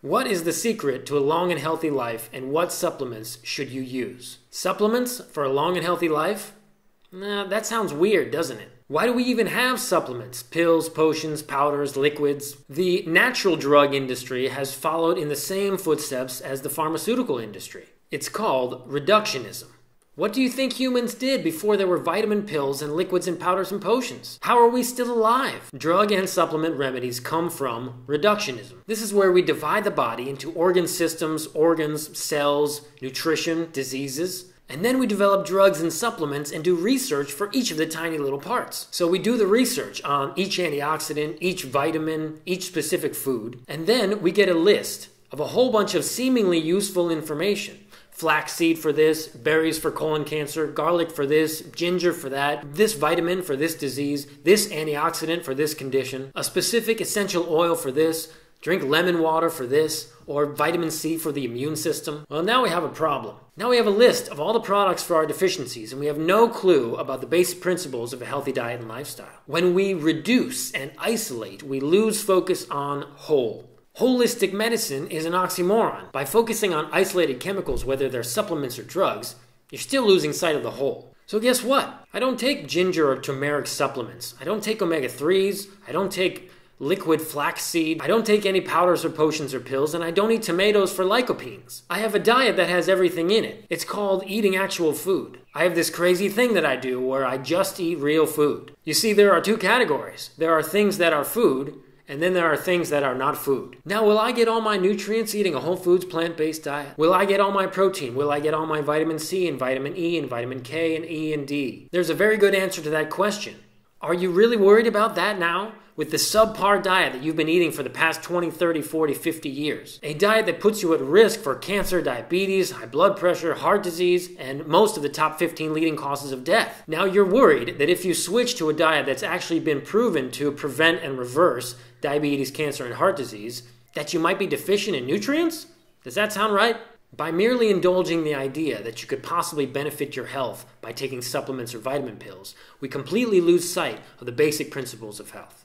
What is the secret to a long and healthy life, and what supplements should you use? Supplements for a long and healthy life? That sounds weird, doesn't it? Why do we even have supplements? Pills, potions, powders, liquids? The natural drug industry has followed in the same footsteps as the pharmaceutical industry. It's called reductionism. What do you think humans did before there were vitamin pills and liquids and powders and potions? How are we still alive? Drug and supplement remedies come from reductionism. This is where we divide the body into organ systems, organs, cells, nutrition, diseases, and then we develop drugs and supplements and do research for each of the tiny little parts. So we do the research on each antioxidant, each vitamin, each specific food, and then we get a list of a whole bunch of seemingly useful information. Flaxseed for this, berries for colon cancer, garlic for this, ginger for that, this vitamin for this disease, this antioxidant for this condition, a specific essential oil for this, drink lemon water for this, or vitamin C for the immune system. Well, now we have a problem. Now we have a list of all the products for our deficiencies, and we have no clue about the basic principles of a healthy diet and lifestyle. When we reduce and isolate, we lose focus on whole. Holistic medicine is an oxymoron. By focusing on isolated chemicals, whether they're supplements or drugs, you're still losing sight of the whole. So guess what? I don't take ginger or turmeric supplements. I don't take omega-3s. I don't take liquid flaxseed. I don't take any powders or potions or pills, and I don't eat tomatoes for lycopenes. I have a diet that has everything in it. It's called eating actual food. I have this crazy thing that I do where I just eat real food. You see, there are two categories. There are things that are food, and then there are things that are not food. Now, will I get all my nutrients eating a whole foods plant-based diet? Will I get all my protein? Will I get all my vitamin C and vitamin E and vitamin K and E and D? There's a very good answer to that question. Are you really worried about that now? With the subpar diet that you've been eating for the past 20, 30, 40, 50 years. A diet that puts you at risk for cancer, diabetes, high blood pressure, heart disease, and most of the top 15 leading causes of death. Now you're worried that if you switch to a diet that's actually been proven to prevent and reverse diabetes, cancer, and heart disease, that you might be deficient in nutrients? Does that sound right? By merely indulging the idea that you could possibly benefit your health by taking supplements or vitamin pills, we completely lose sight of the basic principles of health.